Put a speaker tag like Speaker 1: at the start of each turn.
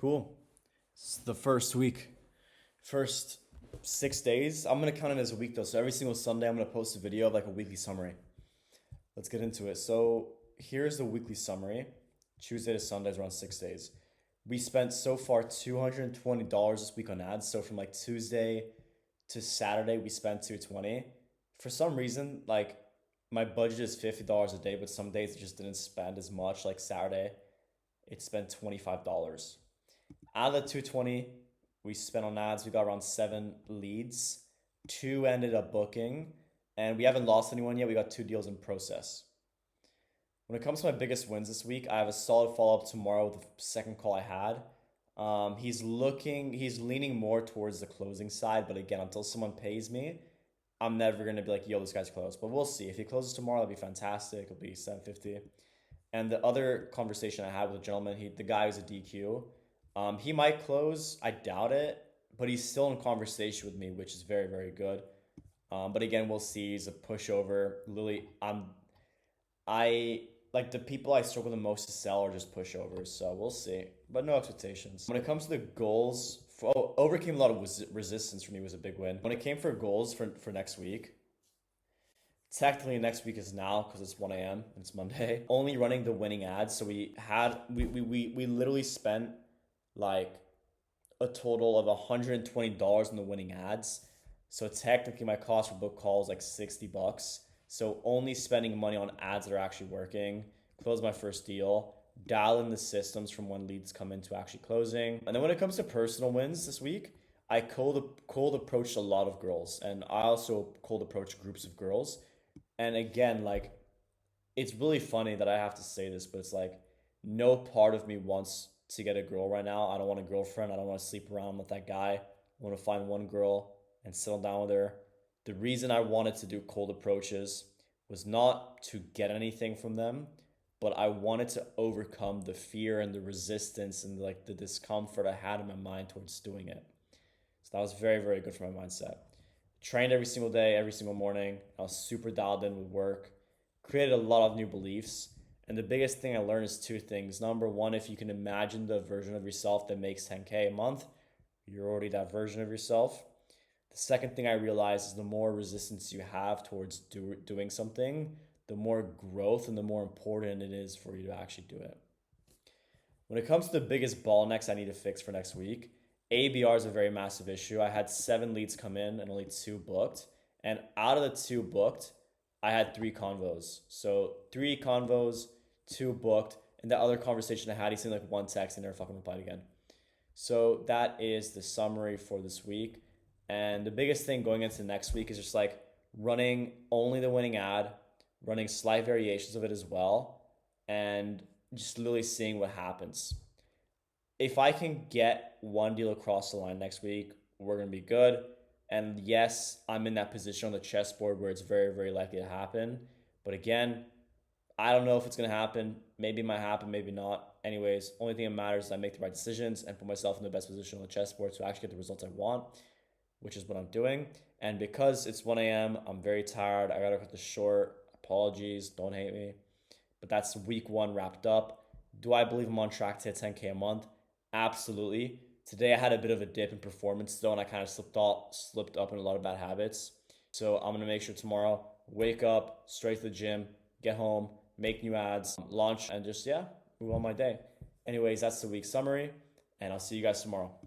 Speaker 1: Cool. It's the first week. First 6 days. I'm gonna count it as a week though. So every single Sunday I'm gonna post a video of like a weekly summary. Let's get into it. So here's the weekly summary. Tuesday to Sunday is around 6 days. We spent so far $220 this week on ads. So from like Tuesday to Saturday, we spent 220. For some reason, like my budget is $50 a day, but some days it just didn't spend as much. Like Saturday, it spent $25. Out of the 220 we spent on ads, we got around 7 leads. Two ended up booking, and we haven't lost anyone yet. We got 2 deals in process. When it comes to my biggest wins this week, I have a solid follow up tomorrow with the second call I had. He's leaning more towards the closing side, but again, until someone pays me, I'm never gonna be like, yo, this guy's closed. But we'll see. If he closes tomorrow, that'd be fantastic. It'll be 750. And the other conversation I had with a gentleman, the guy who's a DQ, he might close. I doubt it, but he's still in conversation with me, which is very, very good. But again, we'll see. He's a pushover. Literally, I like the people I struggle the most to sell are just pushovers. So we'll see, but no expectations. When it comes to the goals, overcame a lot of resistance for me was a big win. When it came for goals for next week, technically next week is now because it's 1 a.m. and it's Monday. Only running the winning ads. So we literally spent like a total of $120 on the winning ads. So technically my cost for book call is like $60. So only spending money on ads that are actually working, close my first deal, dial in the systems from when leads come into actually closing. And then when it comes to personal wins this week, I cold approached a lot of girls, and I also cold approached groups of girls. And again, like, it's really funny that I have to say this, but it's like no part of me wants to get a girl right now. I don't want a girlfriend. I don't want to sleep around with that guy. I want to find one girl and settle down with her. The reason I wanted to do cold approaches was not to get anything from them, but I wanted to overcome the fear and the resistance and like the discomfort I had in my mind towards doing it. So that was very, very good for my mindset. Trained every single day, every single morning. I was super dialed in with work. Created a lot of new beliefs. And the biggest thing I learned is two things. Number one, if you can imagine the version of yourself that makes 10K a month, you're already that version of yourself. The second thing I realized is the more resistance you have towards doing something, the more growth and the more important it is for you to actually do it. When it comes to the biggest bottlenecks I need to fix for next week, ABR is a very massive issue. I had 7 leads come in and only 2 booked. And out of the 2 booked, I had 3 convos. So 3 convos, 2 booked. And the other conversation I had, he sent like 1 text and never fucking replied again. So that is the summary for this week. And the biggest thing going into next week is just like running only the winning ad, running slight variations of it as well, and just literally seeing what happens. If I can get 1 deal across the line next week, we're going to be good. And yes, I'm in that position on the chessboard where it's very, very likely to happen. But again, I don't know if it's going to happen. Maybe it might happen, maybe not. Anyways, only thing that matters is I make the right decisions and put myself in the best position on the chessboard to actually get the results I want, which is what I'm doing. And because it's 1 a.m., I'm very tired. I got to cut this short. Apologies. Don't hate me. But that's week 1 wrapped up. Do I believe I'm on track to hit 10K a month? Absolutely. Today I had a bit of a dip in performance still, and I kind of slipped up in a lot of bad habits. So I'm going to make sure tomorrow, wake up, straight to the gym, get home, make new ads, launch, and just, move on my day. Anyways, that's the week summary, and I'll see you guys tomorrow.